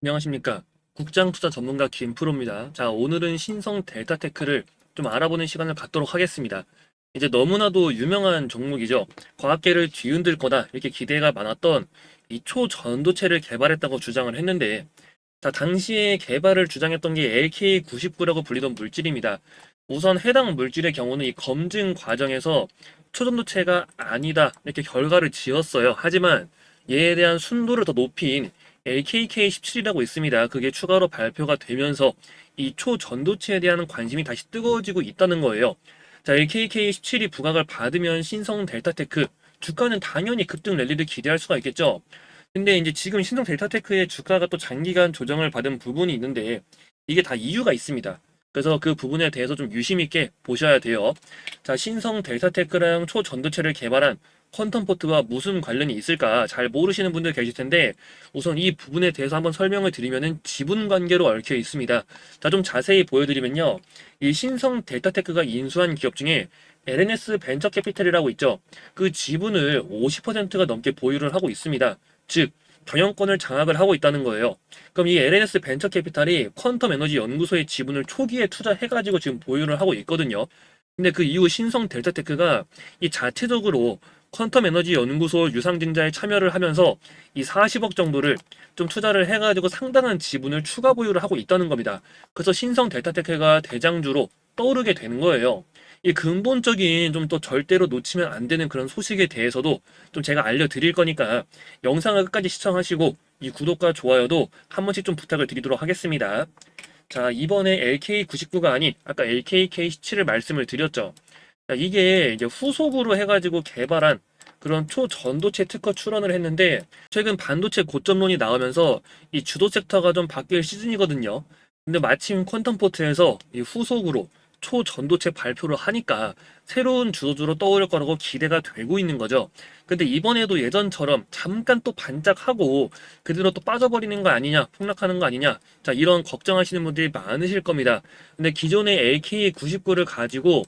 안녕하십니까. 국장투자 전문가 김프로입니다. 자, 오늘은 신성 델타테크를 좀 알아보는 시간을 갖도록 하겠습니다. 이제 너무나도 유명한 종목이죠. 과학계를 뒤흔들 거다 이렇게 기대가 많았던 이 초전도체를 개발했다고 주장을 했는데, 자, 당시에 개발을 주장했던 게 LK99라고 불리던 물질입니다. 우선 해당 물질의 경우는 이 검증 과정에서 초전도체가 아니다 이렇게 결과를 지었어요. 하지만 얘에 대한 순도를 더 높인 LKK17이라고 있습니다. 그게 추가로 발표가 되면서 이 초전도체에 대한 관심이 다시 뜨거워지고 있다는 거예요. 자, LKK17이 부각을 받으면 신성 델타테크 주가는 당연히 급등 랠리를 기대할 수가 있겠죠. 근데 이제 지금 신성 델타테크의 주가가 또 장기간 조정을 받은 부분이 있는데 이게 다 이유가 있습니다. 그래서 그 부분에 대해서 좀 유심 있게 보셔야 돼요. 자, 신성 델타테크랑 초전도체를 개발한 퀀텀포트와 무슨 관련이 있을까 잘 모르시는 분들 계실 텐데 우선 이 부분에 대해서 한번 설명을 드리면은 지분 관계로 얽혀 있습니다. 자, 좀 자세히 보여드리면요. 이 신성 델타테크가 인수한 기업 중에 LNS 벤처 캐피탈이라고 있죠. 그 지분을 50%가 넘게 보유를 하고 있습니다. 즉, 경영권을 장악을 하고 있다는 거예요. 그럼 이 LNS 벤처 캐피탈이 퀀텀 에너지 연구소의 지분을 초기에 투자해가지고 지금 보유를 하고 있거든요. 근데 그 이후 신성 델타테크가 이 자체적으로 퀀텀 에너지 연구소 유상증자에 참여를 하면서 이 40억 정도를 좀 투자를 해가지고 상당한 지분을 추가 보유를 하고 있다는 겁니다. 그래서 신성 델타테크가 대장주로 떠오르게 되는 거예요. 이 근본적인 좀 또 절대로 놓치면 안 되는 그런 소식에 대해서도 좀 제가 알려드릴 거니까 영상을 끝까지 시청하시고 이 구독과 좋아요도 한 번씩 좀 부탁을 드리도록 하겠습니다. 자, 이번에 LK99가 아닌 아까 LKK17을 말씀을 드렸죠. 자, 이게 이제 후속으로 해가지고 개발한 그런 초전도체 특허 출원을 했는데 최근 반도체 고점론이 나오면서 이 주도 섹터가 좀 바뀔 시즌이거든요. 근데 마침 퀀텀포트에서 이 후속으로 초전도체 발표를 하니까 새로운 주도주로 떠오를 거라고 기대가 되고 있는 거죠. 근데 이번에도 예전처럼 잠깐 또 반짝하고 그대로 또 빠져버리는 거 아니냐, 폭락하는 거 아니냐, 자, 이런 걱정하시는 분들이 많으실 겁니다. 근데 기존의 LK99를 가지고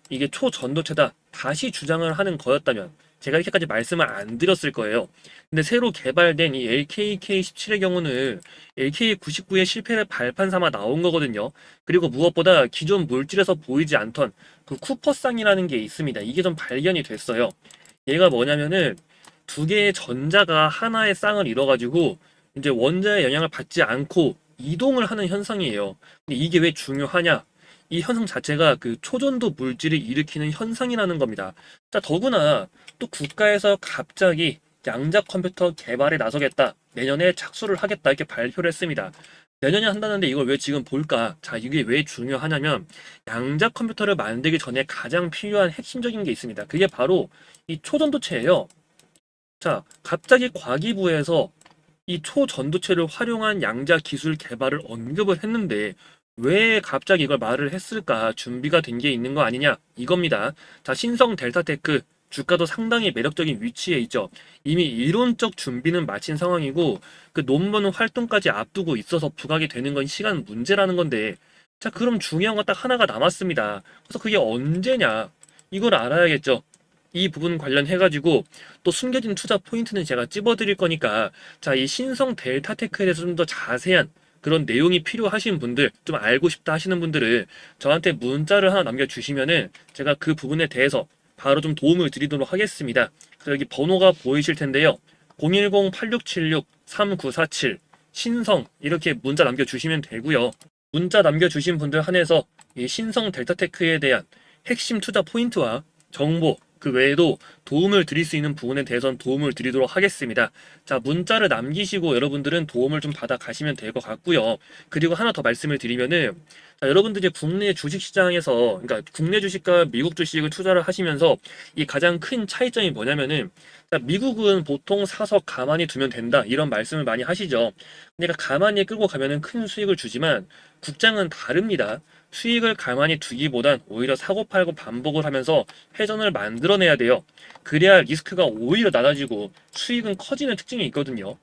이게 초전도체다 다시 주장을 하는 거였다면 제가 이렇게까지 말씀을 안 드렸을 거예요. 근데 새로 개발된 이 LKK17의 경우는 LK99의 실패를 발판 삼아 나온 거거든요. 그리고 무엇보다 기존 물질에서 보이지 않던 그 쿠퍼쌍이라는 게 있습니다. 이게 좀 발견이 됐어요. 얘가 뭐냐면은 두 개의 전자가 하나의 쌍을 이뤄가지고 이제 원자의 영향을 받지 않고 이동을 하는 현상이에요. 근데 이게 왜 중요하냐? 이 현상 자체가 그 초전도 물질을 일으키는 현상이라는 겁니다. 자, 더구나 또 국가에서 갑자기 양자 컴퓨터 개발에 나서겠다. 내년에 착수를 하겠다. 이렇게 발표를 했습니다. 내년에 한다는데 이걸 왜 지금 볼까? 자, 이게 왜 중요하냐면 양자 컴퓨터를 만들기 전에 가장 필요한 핵심적인 게 있습니다. 그게 바로 이 초전도체예요. 자, 갑자기 과기부에서 이 초전도체를 활용한 양자 기술 개발을 언급을 했는데 왜 갑자기 이걸 말을 했을까? 준비가 된 게 있는 거 아니냐? 이겁니다. 자, 신성 델타테크 주가도 상당히 매력적인 위치에 있죠. 이미 이론적 준비는 마친 상황이고 그 논문 활동까지 앞두고 있어서 부각이 되는 건 시간 문제라는 건데 자, 그럼 중요한 건 딱 하나가 남았습니다. 그래서 그게 언제냐? 이걸 알아야겠죠. 이 부분 관련해가지고 또 숨겨진 투자 포인트는 제가 찝어드릴 거니까 자, 이 신성 델타테크에 대해서 좀 더 자세한 그런 내용이 필요하신 분들, 좀 알고 싶다 하시는 분들은 저한테 문자를 하나 남겨주시면은 제가 그 부분에 대해서 바로 좀 도움을 드리도록 하겠습니다. 그래서 여기 번호가 보이실 텐데요. 010-8676-3947 신성 이렇게 문자 남겨주시면 되고요. 문자 남겨주신 분들 한해서 이 신성 델타테크에 대한 핵심 투자 포인트와 정보 그 외에도 도움을 드릴 수 있는 부분에 대해서는 도움을 드리도록 하겠습니다. 자, 문자를 남기시고 여러분들은 도움을 좀 받아 가시면 될 것 같고요. 그리고 하나 더 말씀을 드리면은 자, 여러분들이 국내 주식시장에서 그러니까 국내 주식과 미국 주식을 투자를 하시면서 이 가장 큰 차이점이 뭐냐면은 자, 미국은 보통 사서 가만히 두면 된다 이런 말씀을 많이 하시죠. 그러니까 가만히 끌고 가면은 큰 수익을 주지만 국장은 다릅니다. 수익을 가만히 두기보단 오히려 사고팔고 반복을 하면서 회전을 만들어내야 돼요. 그래야 리스크가 오히려 낮아지고 수익은 커지는 특징이 있거든요.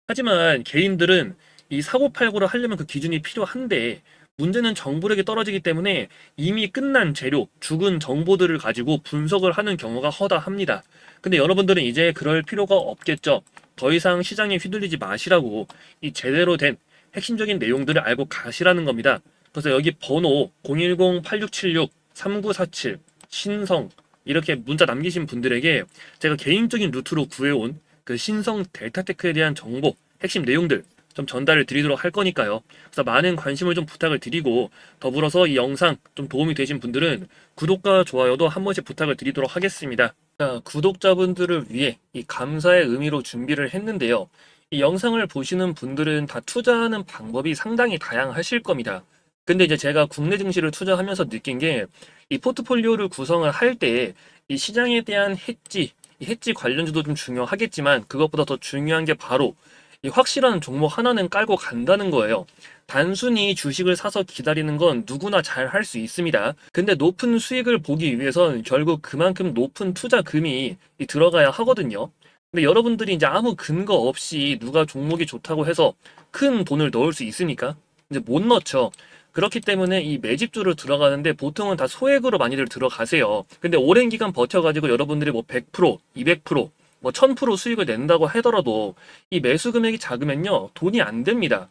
하지만 개인들은 이 사고팔고를 하려면 그 기준이 필요한데 문제는 정보력이 떨어지기 때문에 이미 끝난 재료, 죽은 정보들을 가지고 분석을 하는 경우가 허다합니다. 근데 여러분들은 이제 그럴 필요가 없겠죠. 더 이상 시장에 휘둘리지 마시라고 이 제대로 된 핵심적인 내용들을 알고 가시라는 겁니다. 그래서 여기 번호 010-8676-3947 신성 이렇게 문자 남기신 분들에게 제가 개인적인 루트로 구해온 그 신성 델타테크에 대한 정보, 핵심 내용들 좀 전달을 드리도록 할 거니까요. 그래서 많은 관심을 좀 부탁을 드리고, 더불어서 이 영상 좀 도움이 되신 분들은 구독과 좋아요도 한 번씩 부탁을 드리도록 하겠습니다. 자, 구독자분들을 위해 이 감사의 의미로 준비를 했는데요. 이 영상을 보시는 분들은 다 투자하는 방법이 상당히 다양하실 겁니다. 근데 이제 제가 국내 증시를 투자하면서 느낀 게, 이 포트폴리오를 구성을 할 때 이 시장에 대한 이 해지 관련주도 좀 중요하겠지만, 그것보다 더 중요한 게 바로 이 확실한 종목 하나는 깔고 간다는 거예요. 단순히 주식을 사서 기다리는 건 누구나 잘 할 수 있습니다. 근데 높은 수익을 보기 위해선 결국 그만큼 높은 투자금이 들어가야 하거든요. 근데 여러분들이 이제 아무 근거 없이 누가 종목이 좋다고 해서 큰 돈을 넣을 수 있습니까? 이제 못 넣죠. 그렇기 때문에 이 매집주를 들어가는데 보통은 다 소액으로 많이들 들어가세요. 근데 오랜 기간 버텨가지고 여러분들이 뭐 100%, 200%, 뭐 1000% 수익을 낸다고 하더라도 이 매수 금액이 작으면요, 돈이 안 됩니다.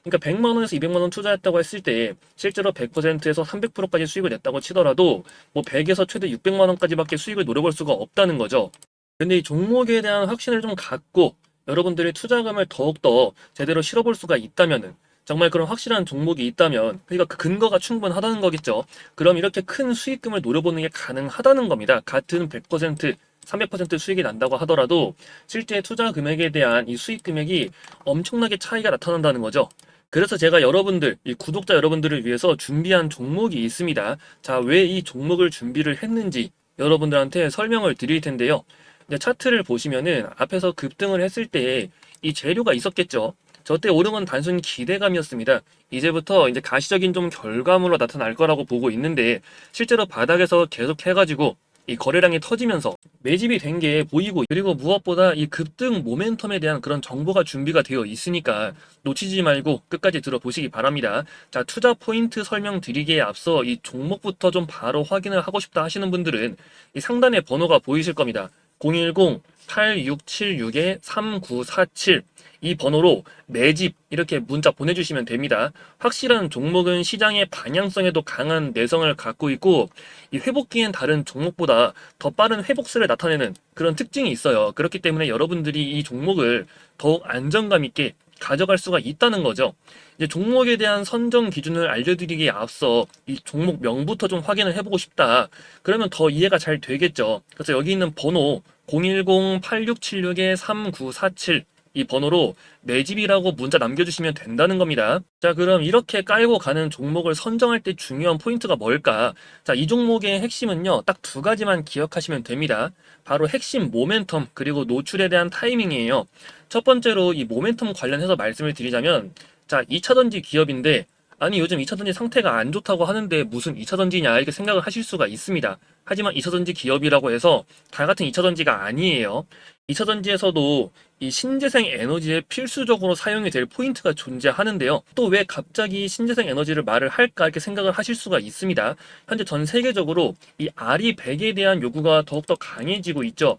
그러니까 100만 원에서 200만 원 투자했다고 했을 때 실제로 100%에서 300%까지 수익을 냈다고 치더라도 뭐 100에서 최대 600만 원까지밖에 수익을 노려볼 수가 없다는 거죠. 근데 이 종목에 대한 확신을 좀 갖고 여러분들이 투자금을 더욱더 제대로 실어볼 수가 있다면은, 정말 그런 확실한 종목이 있다면, 그러니까 그 근거가 충분하다는 거겠죠. 그럼 이렇게 큰 수익금을 노려보는 게 가능하다는 겁니다. 같은 100%, 300% 수익이 난다고 하더라도 실제 투자 금액에 대한 이 수익 금액이 엄청나게 차이가 나타난다는 거죠. 그래서 제가 여러분들, 이 구독자 여러분들을 위해서 준비한 종목이 있습니다. 자, 왜 이 종목을 준비를 했는지 여러분들한테 설명을 드릴 텐데요. 이제 차트를 보시면은 앞에서 급등을 했을 때 이 재료가 있었겠죠. 저때 오른 건 단순 기대감이었습니다. 이제부터 이제 가시적인 좀 결과물로 나타날 거라고 보고 있는데, 실제로 바닥에서 계속 해가지고 이 거래량이 터지면서 매집이 된 게 보이고, 그리고 무엇보다 이 급등 모멘텀에 대한 그런 정보가 준비가 되어 있으니까 놓치지 말고 끝까지 들어보시기 바랍니다. 자, 투자 포인트 설명드리기에 앞서 이 종목부터 좀 바로 확인을 하고 싶다 하시는 분들은 이 상단에 번호가 보이실 겁니다. 010-8676-3947 이 번호로 매집 이렇게 문자 보내주시면 됩니다. 확실한 종목은 시장의 방향성에도 강한 내성을 갖고 있고, 이 회복기엔 다른 종목보다 더 빠른 회복세를 나타내는 그런 특징이 있어요. 그렇기 때문에 여러분들이 이 종목을 더욱 안정감 있게 가져갈 수가 있다는 거죠. 이제 종목에 대한 선정 기준을 알려드리기에 앞서 이 종목명부터 좀 확인을 해보고 싶다. 그러면 더 이해가 잘 되겠죠. 그래서 여기 있는 번호 010-8676-3947 이 번호로 매집이라고 문자 남겨주시면 된다는 겁니다. 자, 그럼 이렇게 깔고 가는 종목을 선정할 때 중요한 포인트가 뭘까? 자, 이 종목의 핵심은요, 딱 두 가지만 기억하시면 됩니다. 바로 핵심 모멘텀, 그리고 노출에 대한 타이밍이에요. 첫 번째로 이 모멘텀 관련해서 말씀을 드리자면, 자, 2차전지 기업인데, 아니 요즘 2차전지 상태가 안 좋다고 하는데 무슨 2차전지냐 이렇게 생각을 하실 수가 있습니다. 하지만 2차전지 기업이라고 해서 다 같은 2차전지가 아니에요. 2차전지에서도 이 신재생 에너지에 필수적으로 사용이 될 포인트가 존재하는데요. 또 왜 갑자기 신재생 에너지를 말을 할까 이렇게 생각을 하실 수가 있습니다. 현재 전 세계적으로 이 RE100에 대한 요구가 더욱더 강해지고 있죠.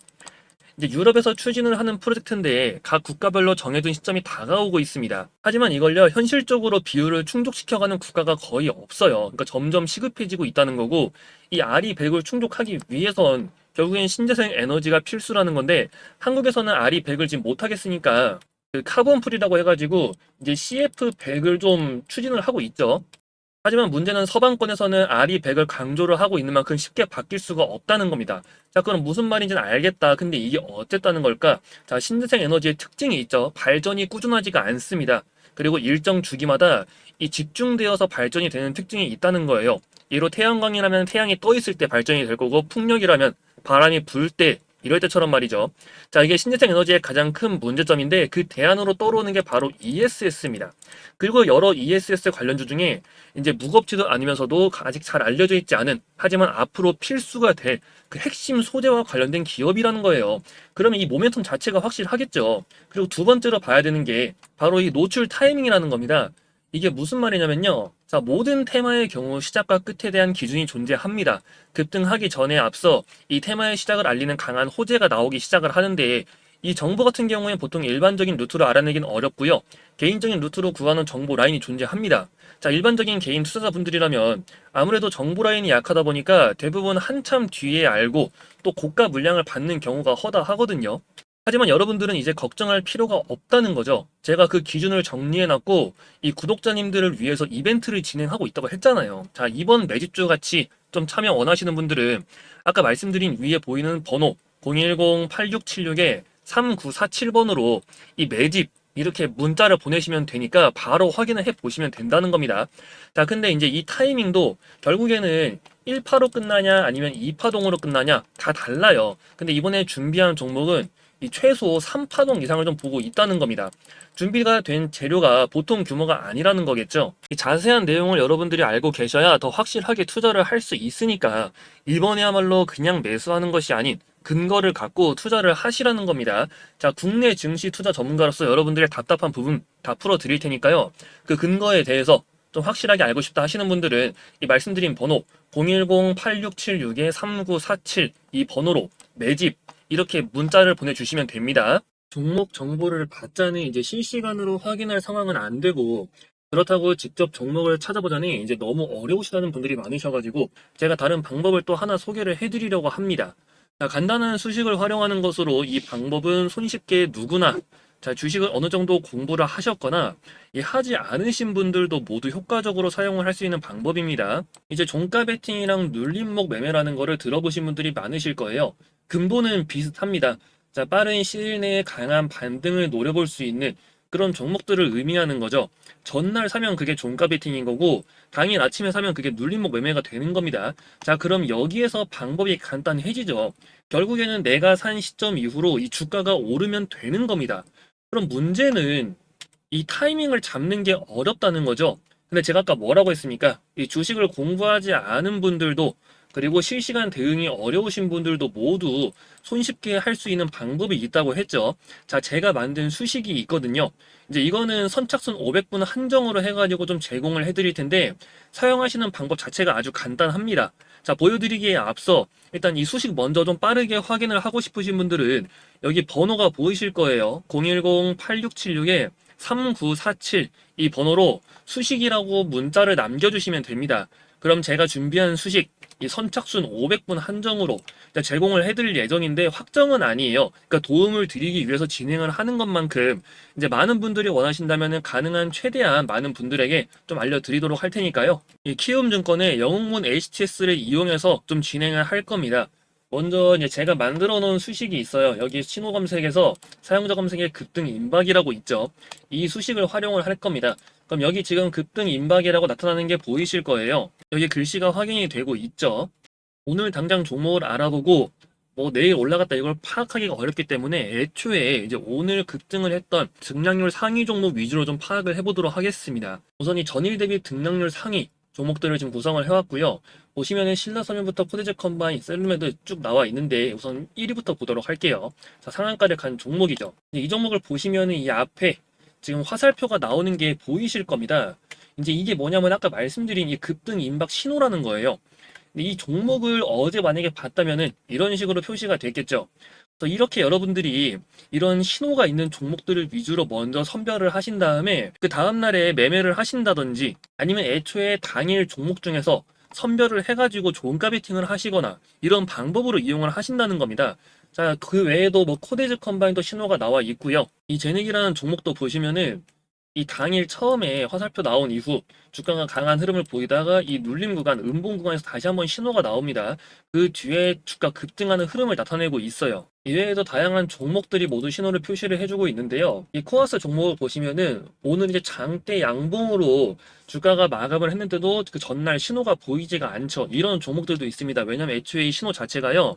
이제 유럽에서 추진을 하는 프로젝트인데 각 국가별로 정해둔 시점이 다가오고 있습니다. 하지만 이걸요, 현실적으로 비율을 충족시켜가는 국가가 거의 없어요. 그러니까 점점 시급해지고 있다는 거고, 이 RE100을 충족하기 위해선 결국엔 신재생 에너지가 필수라는 건데, 한국에서는 RE100을 지금 못하겠으니까 그 카본풀이라고 해가지고 이제 CF100을 좀 추진을 하고 있죠. 하지만 문제는 서방권에서는 RE100을 강조를 하고 있는 만큼 쉽게 바뀔 수가 없다는 겁니다. 자, 그럼 무슨 말인지는 알겠다. 근데 이게 어쨌다는 걸까? 자, 신재생 에너지의 특징이 있죠. 발전이 꾸준하지가 않습니다. 그리고 일정 주기마다 이 집중되어서 발전이 되는 특징이 있다는 거예요. 예로 태양광이라면 태양이 떠 있을 때 발전이 될 거고, 풍력이라면 바람이 불 때, 이럴 때처럼 말이죠. 자, 이게 신재생 에너지의 가장 큰 문제점인데, 그 대안으로 떠오르는 게 바로 ESS입니다. 그리고 여러 ESS 관련주 중에 이제 무겁지도 않으면서도 아직 잘 알려져 있지 않은, 하지만 앞으로 필수가 될 그 핵심 소재와 관련된 기업이라는 거예요. 그러면 이 모멘텀 자체가 확실하겠죠. 그리고 두 번째로 봐야 되는 게 바로 이 노출 타이밍이라는 겁니다. 이게 무슨 말이냐면요. 자, 모든 테마의 경우 시작과 끝에 대한 기준이 존재합니다. 급등하기 전에 앞서 이 테마의 시작을 알리는 강한 호재가 나오기 시작을 하는데, 이 정보 같은 경우에 보통 일반적인 루트로 알아내긴 어렵고요. 개인적인 루트로 구하는 정보 라인이 존재합니다. 자, 일반적인 개인 투자자분들이라면 아무래도 정보 라인이 약하다 보니까 대부분 한참 뒤에 알고 또 고가 물량을 받는 경우가 허다하거든요. 하지만 여러분들은 이제 걱정할 필요가 없다는 거죠. 제가 그 기준을 정리해놨고 이 구독자님들을 위해서 이벤트를 진행하고 있다고 했잖아요. 자, 이번 매집주 같이 좀 참여 원하시는 분들은 아까 말씀드린 위에 보이는 번호 010-8676-3947번으로 이 매집 이렇게 문자를 보내시면 되니까 바로 확인을 해 보시면 된다는 겁니다. 자, 근데 이제 이 타이밍도 결국에는 1파로 끝나냐 아니면 2파동으로 끝나냐 다 달라요. 근데 이번에 준비한 종목은 이 최소 3파동 이상을 좀 보고 있다는 겁니다. 준비가 된 재료가 보통 규모가 아니라는 거겠죠. 이 자세한 내용을 여러분들이 알고 계셔야 더 확실하게 투자를 할 수 있으니까 이번에야말로 그냥 매수하는 것이 아닌 근거를 갖고 투자를 하시라는 겁니다. 자, 국내 증시 투자 전문가로서 여러분들의 답답한 부분 다 풀어 드릴 테니까요. 그 근거에 대해서 좀 확실하게 알고 싶다 하시는 분들은 이 말씀드린 번호 010-8676-3947 이 번호로 매집 이렇게 문자를 보내주시면 됩니다. 종목 정보를 받자니 이제 실시간으로 확인할 상황은 안 되고 그렇다고 직접 종목을 찾아보자니 이제 너무 어려우시다는 분들이 많으셔가지고 제가 다른 방법을 또 하나 소개를 해드리려고 합니다. 자, 간단한 수식을 활용하는 것으로 이 방법은 손쉽게 누구나 자, 주식을 어느 정도 공부를 하셨거나 하지 않으신 분들도 모두 효과적으로 사용을 할 수 있는 방법입니다. 이제 종가 베팅이랑 눌림목 매매라는 거를 들어보신 분들이 많으실 거예요. 근본은 비슷합니다. 자, 빠른 시일 내에 강한 반등을 노려볼 수 있는 그런 종목들을 의미하는 거죠. 전날 사면 그게 종가 베팅인 거고 당일 아침에 사면 그게 눌림목 매매가 되는 겁니다. 자, 그럼 여기에서 방법이 간단해지죠. 결국에는 내가 산 시점 이후로 이 주가가 오르면 되는 겁니다. 그럼 문제는 이 타이밍을 잡는 게 어렵다는 거죠. 근데 제가 아까 뭐라고 했습니까? 이 주식을 공부하지 않은 분들도 그리고 실시간 대응이 어려우신 분들도 모두 손쉽게 할 수 있는 방법이 있다고 했죠. 자, 제가 만든 수식이 있거든요. 이제 이거는 선착순 500분 한정으로 해가지고 좀 제공을 해드릴 텐데 사용하시는 방법 자체가 아주 간단합니다. 자, 보여드리기에 앞서 일단 이 수식 먼저 좀 빠르게 확인을 하고 싶으신 분들은 여기 번호가 보이실 거예요. 010-8676-3947 이 번호로 수식이라고 문자를 남겨주시면 됩니다. 그럼 제가 준비한 수식 이 선착순 500분 한정으로 제공을 해드릴 예정인데 확정은 아니에요. 그러니까 도움을 드리기 위해서 진행을 하는 것만큼 이제 많은 분들이 원하신다면 가능한 최대한 많은 분들에게 좀 알려드리도록 할 테니까요. 이 키움증권의 영웅문 HTS를 이용해서 좀 진행을 할 겁니다. 먼저 이제 제가 만들어 놓은 수식이 있어요. 여기 신호 검색에서 사용자 검색에 급등 임박이라고 있죠. 이 수식을 활용을 할 겁니다. 그럼 여기 지금 급등 임박이라고 나타나는 게 보이실 거예요. 여기 글씨가 확인이 되고 있죠. 오늘 당장 종목을 알아보고 뭐 내일 올라갔다 이걸 파악하기가 어렵기 때문에 애초에 이제 오늘 급등을 했던 등락률 상위 종목 위주로 좀 파악을 해보도록 하겠습니다. 우선 이 전일 대비 등락률 상위 종목들을 지금 구성을 해왔고요. 보시면은 신라섬유부터 코데제 컴바인, 셀루메드 쭉 나와 있는데 우선 1위부터 보도록 할게요. 자, 상한가를 간 종목이죠. 이 종목을 보시면은 이 앞에 지금 화살표가 나오는 게 보이실 겁니다. 이제 이게 뭐냐면 아까 말씀드린 이 급등 임박 신호라는 거예요. 근데 이 종목을 어제 만약에 봤다면은 이런 식으로 표시가 됐겠죠. 그래서 이렇게 여러분들이 이런 신호가 있는 종목들을 위주로 먼저 선별을 하신 다음에 그 다음날에 매매를 하신다든지 아니면 애초에 당일 종목 중에서 선별을 해가지고 종가 베팅을 하시거나 이런 방법으로 이용을 하신다는 겁니다. 자, 그 외에도 뭐 코데즈 컴바인도 신호가 나와 있고요. 이 제닉이라는 종목도 보시면은 이 당일 처음에 화살표 나온 이후 주가가 강한 흐름을 보이다가 이 눌림 구간, 음봉 구간에서 다시 한번 신호가 나옵니다. 그 뒤에 주가 급등하는 흐름을 나타내고 있어요. 이외에도 다양한 종목들이 모두 신호를 표시를 해주고 있는데요. 이 코아스 종목을 보시면은 오늘 이제 장대 양봉으로 주가가 마감을 했는데도 그 전날 신호가 보이지가 않죠. 이런 종목들도 있습니다. 왜냐면 애초에 이 신호 자체가요.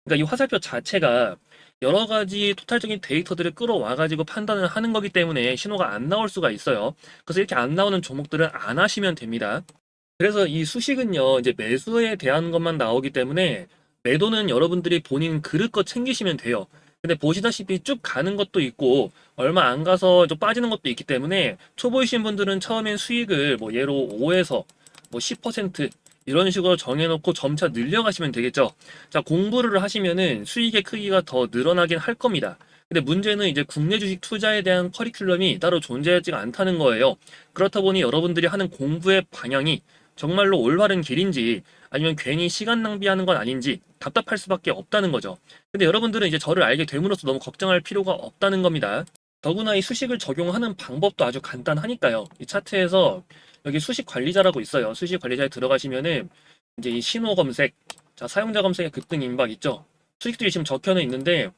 그러니까 이 화살표 자체가 여러 가지 토탈적인 데이터들을 끌어와가지고 판단을 하는 거기 때문에 신호가 안 나올 수가 있어요. 그래서 이렇게 안 나오는 종목들은 안 하시면 됩니다. 그래서 이 수식은요, 이제 매수에 대한 것만 나오기 때문에 매도는 여러분들이 본인 그릇껏 챙기시면 돼요. 근데 보시다시피 쭉 가는 것도 있고 얼마 안 가서 좀 빠지는 것도 있기 때문에 초보이신 분들은 처음엔 수익을 뭐 예로 5에서 뭐 10% 이런 식으로 정해놓고 점차 늘려가시면 되겠죠. 자, 공부를 하시면은 수익의 크기가 더 늘어나긴 할 겁니다. 근데 문제는 이제 국내 주식 투자에 대한 커리큘럼이 따로 존재하지가 않다는 거예요. 그렇다 보니 여러분들이 하는 공부의 방향이 정말로 올바른 길인지 아니면 괜히 시간 낭비하는 건 아닌지 답답할 수밖에 없다는 거죠. 근데 여러분들은 이제 저를 알게 됨으로써 너무 걱정할 필요가 없다는 겁니다. 더구나 이 수식을 적용하는 방법도 아주 간단하니까요. 이 차트에서 여기 수식 관리자라고 있어요. 수식 관리자에 들어가시면은 이제 이 신호 검색, 자, 사용자 검색의 급등 임박 있죠. 수식들이 지금 적혀는 있는데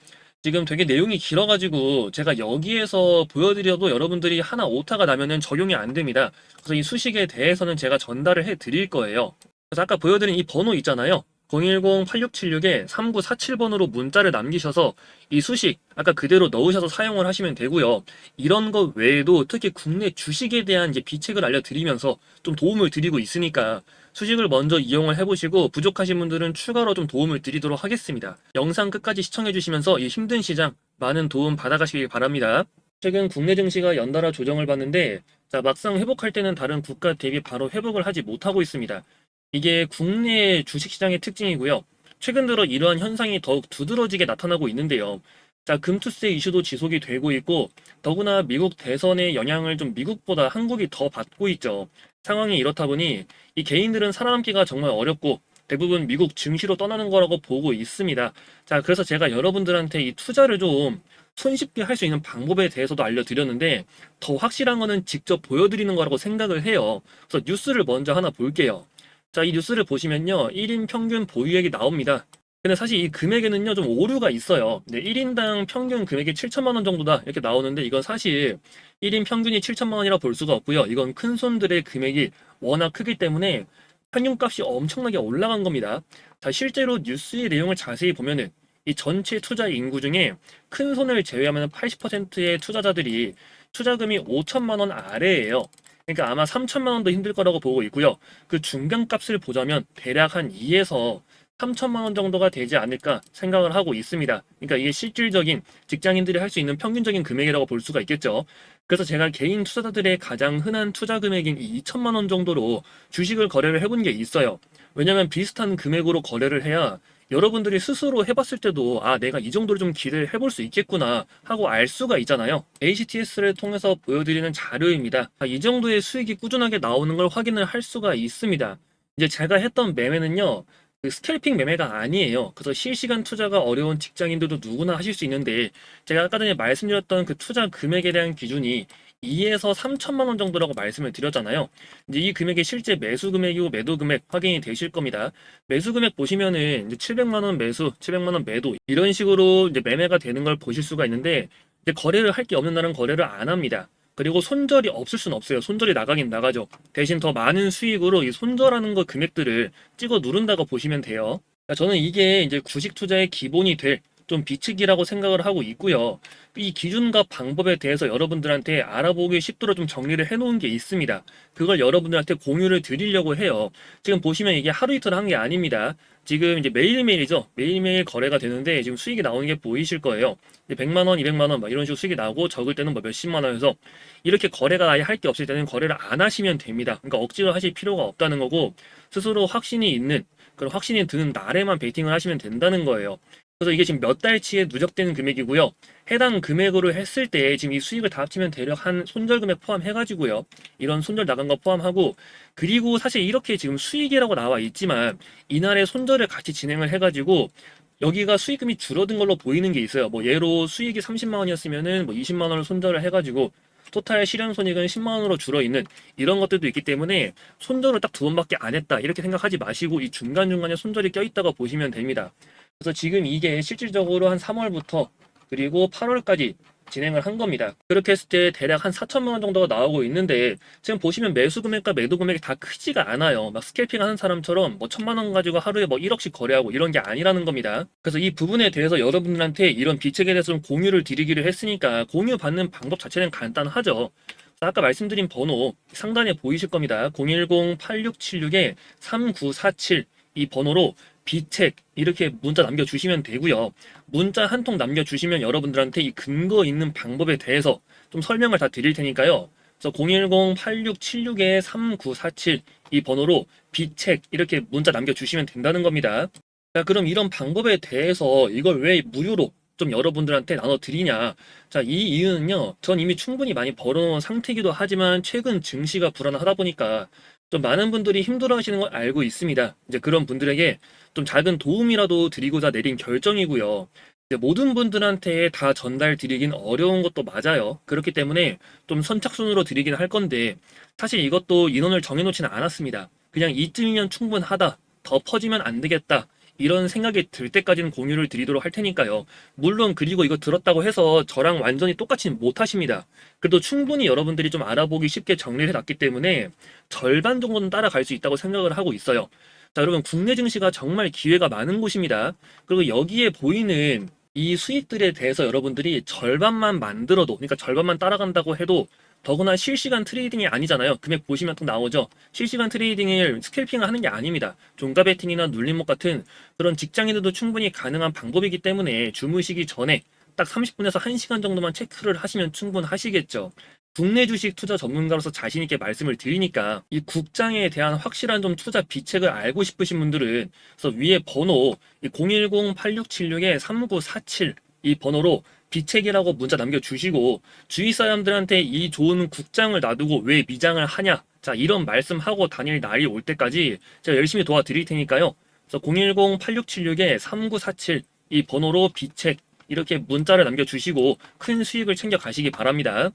지금 되게 내용이 길어가지고 제가 여기에서 보여드려도 여러분들이 하나 오타가 나면은 적용이 안 됩니다. 그래서 이 수식에 대해서는 제가 전달을 해 드릴 거예요. 그래서 아까 보여드린 이 번호 있잖아요. 010-8676-3947번으로 문자를 남기셔서 이 수식 아까 그대로 넣으셔서 사용을 하시면 되고요. 이런 것 외에도 특히 국내 주식에 대한 이제 비책을 알려드리면서 좀 도움을 드리고 있으니까 수식을 먼저 이용을 해보시고 부족하신 분들은 추가로 좀 도움을 드리도록 하겠습니다. 영상 끝까지 시청해주시면서 이 힘든 시장 많은 도움 받아가시길 바랍니다. 최근 국내 증시가 연달아 조정을 받는데 자, 막상 회복할 때는 다른 국가 대비 바로 회복을 하지 못하고 있습니다. 이게 국내 주식시장의 특징이고요. 최근 들어 이러한 현상이 더욱 두드러지게 나타나고 있는데요. 자, 금투세 이슈도 지속이 되고 있고 더구나 미국 대선의 영향을 좀 미국보다 한국이 더 받고 있죠. 상황이 이렇다 보니 이 개인들은 살아남기가 정말 어렵고 대부분 미국 증시로 떠나는 거라고 보고 있습니다. 자, 그래서 제가 여러분들한테 이 투자를 좀 손쉽게 할 수 있는 방법에 대해서도 알려드렸는데 더 확실한 거는 직접 보여드리는 거라고 생각을 해요. 그래서 뉴스를 먼저 하나 볼게요. 자, 이 뉴스를 보시면요. 1인 평균 보유액이 나옵니다. 근데 사실 이 금액에는요, 좀 오류가 있어요. 네, 1인당 평균 금액이 7천만 원 정도다. 이렇게 나오는데 이건 사실 1인 평균이 7천만 원이라 볼 수가 없고요. 이건 큰 손들의 금액이 워낙 크기 때문에 평균값이 엄청나게 올라간 겁니다. 자, 실제로 뉴스의 내용을 자세히 보면은 이 전체 투자 인구 중에 큰 손을 제외하면 80%의 투자자들이 투자금이 5천만 원 아래예요. 그러니까 아마 3천만 원도 힘들 거라고 보고 있고요. 그 중간값을 보자면 대략 한 2에서 3천만 원 정도가 되지 않을까 생각을 하고 있습니다. 그러니까 이게 실질적인 직장인들이 할 수 있는 평균적인 금액이라고 볼 수가 있겠죠. 그래서 제가 개인 투자자들의 가장 흔한 투자 금액인 2천만 원 정도로 주식을 거래를 해본 게 있어요. 왜냐면 비슷한 금액으로 거래를 해야 여러분들이 스스로 해봤을 때도 아, 내가 이 정도로 좀 기대를 해볼 수 있겠구나 하고 알 수가 있잖아요. ACTS를 통해서 보여드리는 자료입니다. 이 정도의 수익이 꾸준하게 나오는 걸 확인을 할 수가 있습니다. 이제 제가 했던 매매는요. 그 스캘핑 매매가 아니에요. 그래서 실시간 투자가 어려운 직장인들도 누구나 하실 수 있는데 제가 아까 전에 말씀드렸던 그 투자 금액에 대한 기준이 2에서 3천만 원 정도라고 말씀을 드렸잖아요. 이제 이 금액이 실제 매수 금액이고 매도 금액 확인이 되실 겁니다. 매수 금액 보시면은 이제 700만 원 매수, 700만 원 매도 이런 식으로 이제 매매가 되는 걸 보실 수가 있는데 이제 거래를 할 게 없는 날은 거래를 안 합니다. 그리고 손절이 없을 순 없어요. 손절이 나가긴 나가죠. 대신 더 많은 수익으로 이 손절하는 거 금액들을 찍어 누른다고 보시면 돼요. 그러니까 저는 이게 이제 주식 투자의 기본이 될 좀 비칙이라고 생각을 하고 있고요. 이 기준과 방법에 대해서 여러분들한테 알아보기 쉽도록 좀 정리를 해놓은 게 있습니다. 그걸 여러분들한테 공유를 드리려고 해요. 지금 보시면 이게 하루 이틀 한 게 아닙니다. 지금 이제 매일매일이죠. 매일매일 거래가 되는데 지금 수익이 나오는 게 보이실 거예요. 100만 원, 200만 원 막 이런 식으로 수익이 나오고 적을 때는 뭐 몇십만 원에서 이렇게 거래가 아예 할 게 없을 때는 거래를 안 하시면 됩니다. 그러니까 억지로 하실 필요가 없다는 거고 스스로 확신이 있는 그런 확신이 드는 날에만 베이팅을 하시면 된다는 거예요. 그래서 이게 지금 몇 달치에 누적되는 금액이고요. 해당 금액으로 했을 때 지금 이 수익을 다 합치면 대략 한 손절 금액 포함해가지고요. 이런 손절 나간 거 포함하고 그리고 사실 이렇게 지금 수익이라고 나와 있지만 이날에 손절을 같이 진행을 해가지고 여기가 수익금이 줄어든 걸로 보이는 게 있어요. 뭐 예로 수익이 30만 원이었으면은 뭐 20만 원을 손절을 해가지고 토탈 실현 손익은 10만 원으로 줄어 있는 이런 것들도 있기 때문에 손절을 딱 두 번밖에 안 했다 이렇게 생각하지 마시고 이 중간중간에 손절이 껴있다고 보시면 됩니다. 그래서 지금 이게 실질적으로 한 3월부터 그리고 8월까지 진행을 한 겁니다. 그렇게 했을 때 대략 한 4천만 원 정도가 나오고 있는데 지금 보시면 매수 금액과 매도 금액이 다 크지가 않아요. 막 스캘핑 하는 사람처럼 뭐 1천만 원 가지고 하루에 뭐 1억씩 거래하고 이런 게 아니라는 겁니다. 그래서 이 부분에 대해서 여러분들한테 이런 비책에 대해서 좀 공유를 드리기로 했으니까 공유 받는 방법 자체는 간단하죠. 아까 말씀드린 번호 상단에 보이실 겁니다. 010-8676-3947 이 번호로 비책 이렇게 문자 남겨주시면 되고요. 문자 한 통 남겨주시면 여러분들한테 이 근거 있는 방법에 대해서 좀 설명을 다 드릴 테니까요. 그래서 010-8676-3947 이 번호로 비책 이렇게 문자 남겨주시면 된다는 겁니다. 자, 그럼 이런 방법에 대해서 이걸 왜 무료로 좀 여러분들한테 나눠드리냐. 자, 이 이유는요, 전 이미 충분히 많이 벌어놓은 상태이기도 하지만 최근 증시가 불안하다 보니까 좀 많은 분들이 힘들어 하시는 걸 알고 있습니다. 이제 그런 분들에게 좀 작은 도움이라도 드리고자 내린 결정이고요. 이제 모든 분들한테 다 전달 드리긴 어려운 것도 맞아요. 그렇기 때문에 좀 선착순으로 드리긴 할 건데, 사실 이것도 인원을 정해놓지는 않았습니다. 그냥 이쯤이면 충분하다. 더 퍼지면 안 되겠다. 이런 생각이 들 때까지는 공유를 드리도록 할 테니까요. 물론 그리고 이거 들었다고 해서 저랑 완전히 똑같이는 못 하십니다. 그래도 충분히 여러분들이 좀 알아보기 쉽게 정리를 해놨기 때문에 절반 정도는 따라갈 수 있다고 생각을 하고 있어요. 자, 여러분 국내 증시가 정말 기회가 많은 곳입니다. 그리고 여기에 보이는 이 수익들에 대해서 여러분들이 절반만 만들어도, 그러니까 절반만 따라간다고 해도 더구나 실시간 트레이딩이 아니잖아요. 금액 보시면 또 나오죠. 실시간 트레이딩을 스캘핑을 하는 게 아닙니다. 종가 베팅이나 눌림목 같은 그런 직장인들도 충분히 가능한 방법이기 때문에 주무시기 전에 딱 30분에서 1시간 정도만 체크를 하시면 충분하시겠죠. 국내 주식 투자 전문가로서 자신 있게 말씀을 드리니까 이 국장에 대한 확실한 좀 투자 비책을 알고 싶으신 분들은 그래서 위에 번호 010-8676-3947 이 번호로 비책이라고 문자 남겨주시고 주위 사람들한테 이 좋은 국장을 놔두고 왜 미장을 하냐, 자 이런 말씀하고 다닐 날이 올 때까지 제가 열심히 도와드릴 테니까요. 그래서 010-8676-3947 이 번호로 비책 이렇게 문자를 남겨주시고 큰 수익을 챙겨 가시기 바랍니다.